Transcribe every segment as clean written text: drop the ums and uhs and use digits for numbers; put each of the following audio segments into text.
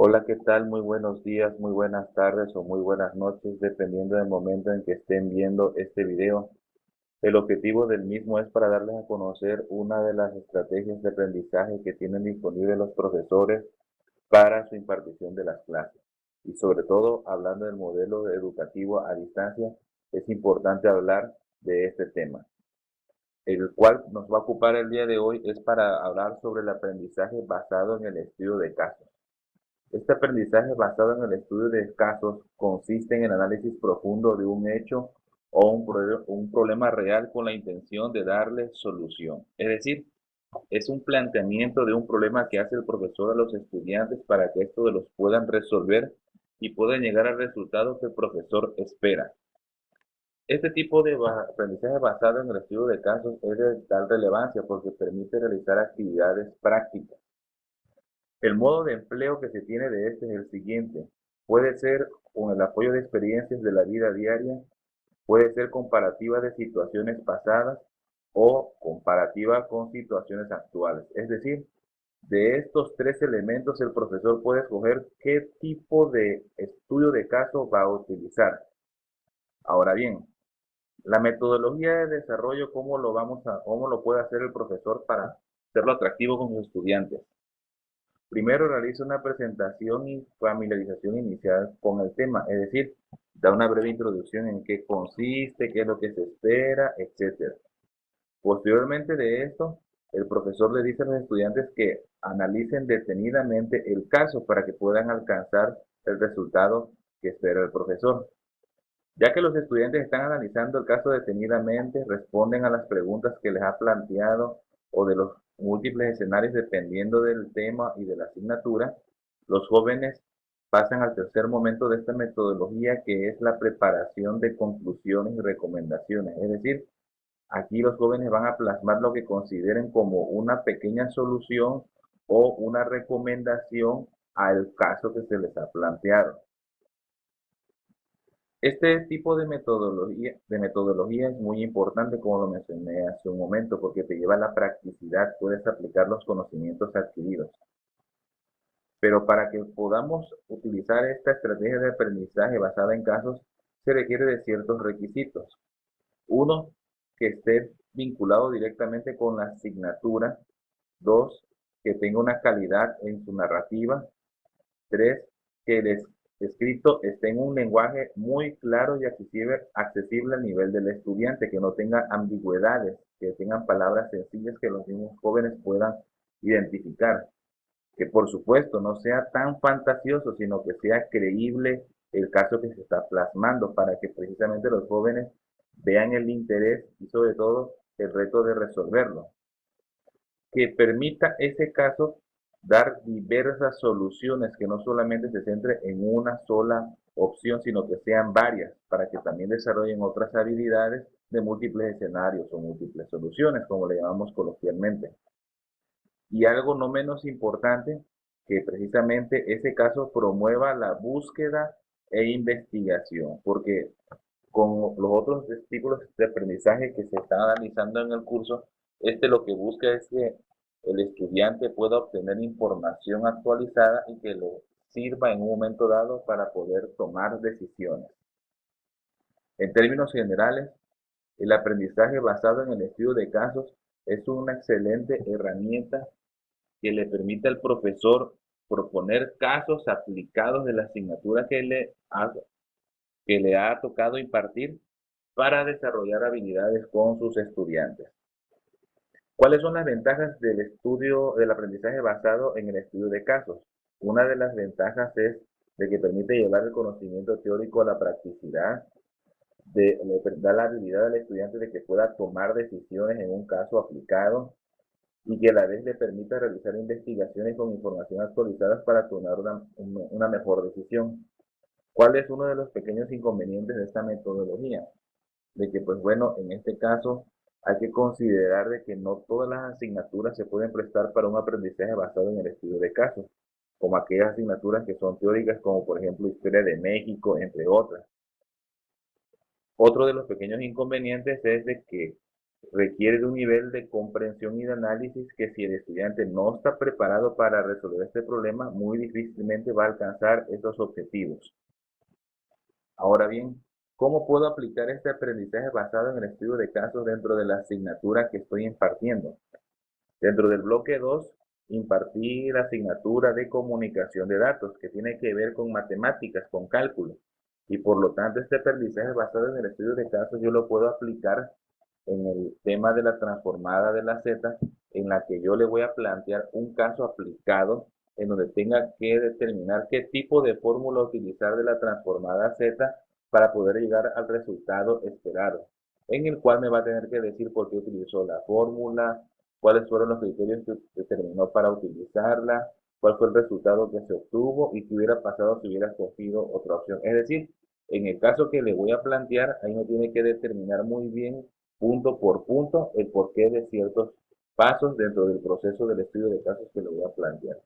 Hola, ¿qué tal? Muy buenos días, muy buenas tardes o muy buenas noches, dependiendo del momento en que estén viendo este video. El objetivo del mismo es para darles a conocer una de las estrategias de aprendizaje que tienen disponibles los profesores para su impartición de las clases. Y sobre todo, hablando del modelo educativo a distancia, es importante hablar de este tema. El cual nos va a ocupar el día de hoy es para hablar sobre el aprendizaje basado en el estudio de casos. Este aprendizaje basado en el estudio de casos consiste en el análisis profundo de un hecho o un problema real con la intención de darle solución. Es decir, es un planteamiento de un problema que hace el profesor a los estudiantes para que estos los puedan resolver y puedan llegar al resultado que el profesor espera. Este tipo de aprendizaje basado en el estudio de casos es de tal relevancia porque permite realizar actividades prácticas. El modo de empleo que se tiene de este es el siguiente. Puede ser con el apoyo de experiencias de la vida diaria, puede ser comparativa de situaciones pasadas o comparativa con situaciones actuales. Es decir, de estos tres elementos el profesor puede escoger qué tipo de estudio de caso va a utilizar. Ahora bien, la metodología de desarrollo, cómo lo puede hacer el profesor para hacerlo atractivo con sus estudiantes? Primero realiza una presentación y familiarización inicial con el tema, es decir, da una breve introducción en qué consiste, qué es lo que se espera, etcétera. Posteriormente de esto, el profesor le dice a los estudiantes que analicen detenidamente el caso para que puedan alcanzar el resultado que espera el profesor. Ya que los estudiantes están analizando el caso detenidamente, responden a las preguntas que les ha planteado o de los múltiples escenarios dependiendo del tema y de la asignatura, los jóvenes pasan al tercer momento de esta metodología, que es la preparación de conclusiones y recomendaciones. Es decir, aquí los jóvenes van a plasmar lo que consideren como una pequeña solución o una recomendación al caso que se les ha planteado. Este tipo de metodología es muy importante, como lo mencioné hace un momento, porque te lleva a la practicidad, puedes aplicar los conocimientos adquiridos. Pero para que podamos utilizar esta estrategia de aprendizaje basada en casos, se requiere de ciertos requisitos. Uno, que esté vinculado directamente con la asignatura. Dos, que tenga una calidad en su narrativa. Tres, que el escrito esté en un lenguaje muy claro y accesible al nivel del estudiante, que no tenga ambigüedades, que tengan palabras sencillas que los mismos jóvenes puedan identificar. Que por supuesto no sea tan fantasioso, sino que sea creíble el caso que se está plasmando para que precisamente los jóvenes vean el interés y sobre todo el reto de resolverlo, que permita ese caso dar diversas soluciones, que no solamente se centre en una sola opción, sino que sean varias, para que también desarrollen otras habilidades de múltiples escenarios o múltiples soluciones, como le llamamos coloquialmente. Y algo no menos importante, que precisamente ese caso promueva la búsqueda e investigación, porque con los otros tipos de aprendizaje que se están analizando en el curso, este lo que busca es que el estudiante pueda obtener información actualizada y que lo sirva en un momento dado para poder tomar decisiones. En términos generales, el aprendizaje basado en el estudio de casos es una excelente herramienta que le permite al profesor proponer casos aplicados de la asignatura que le ha tocado impartir para desarrollar habilidades con sus estudiantes. ¿Cuáles son las ventajas del aprendizaje basado en el estudio de casos? Una de las ventajas es de que permite llevar el conocimiento teórico a la practicidad, le da la habilidad al estudiante de que pueda tomar decisiones en un caso aplicado y que a la vez le permita realizar investigaciones con información actualizada para tomar una mejor decisión. ¿Cuál es uno de los pequeños inconvenientes de esta metodología? De que, pues bueno, en este caso hay que considerar de que no todas las asignaturas se pueden prestar para un aprendizaje basado en el estudio de casos, como aquellas asignaturas que son teóricas, como por ejemplo Historia de México, entre otras. Otro de los pequeños inconvenientes es de que requiere de un nivel de comprensión y de análisis que si el estudiante no está preparado para resolver este problema, muy difícilmente va a alcanzar esos objetivos. Ahora bien, ¿cómo puedo aplicar este aprendizaje basado en el estudio de casos dentro de la asignatura que estoy impartiendo? Dentro del bloque 2, impartí la asignatura de comunicación de datos, que tiene que ver con matemáticas, con cálculo. Y por lo tanto, este aprendizaje basado en el estudio de casos yo lo puedo aplicar en el tema de la transformada de la Z, en la que yo le voy a plantear un caso aplicado en donde tenga que determinar qué tipo de fórmula utilizar de la transformada Z para poder llegar al resultado esperado, en el cual me va a tener que decir por qué utilizó la fórmula, cuáles fueron los criterios que determinó para utilizarla, cuál fue el resultado que se obtuvo y qué hubiera pasado si hubiera escogido otra opción. Es decir, en el caso que le voy a plantear, ahí me tiene que determinar muy bien, punto por punto, el porqué de ciertos pasos dentro del proceso del estudio de casos que le voy a plantear.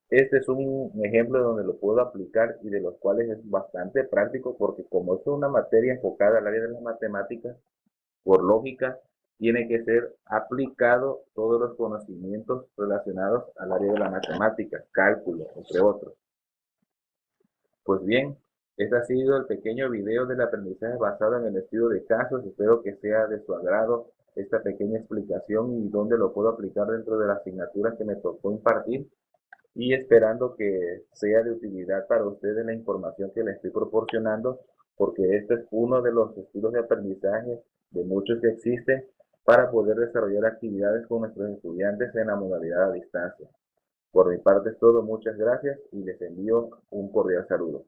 Este es un ejemplo donde lo puedo aplicar y de los cuales es bastante práctico porque como es una materia enfocada al área de las matemáticas, por lógica, tiene que ser aplicado todos los conocimientos relacionados al área de la matemática, cálculo, entre otros. Pues bien, este ha sido el pequeño video del aprendizaje basado en el estudio de casos. Espero que sea de su agrado esta pequeña explicación y dónde lo puedo aplicar dentro de la asignatura que me tocó impartir y esperando que sea de utilidad para ustedes la información que les estoy proporcionando, porque este es uno de los estilos de aprendizaje de muchos que existen para poder desarrollar actividades con nuestros estudiantes en la modalidad a distancia. Por mi parte es todo, muchas gracias y les envío un cordial saludo.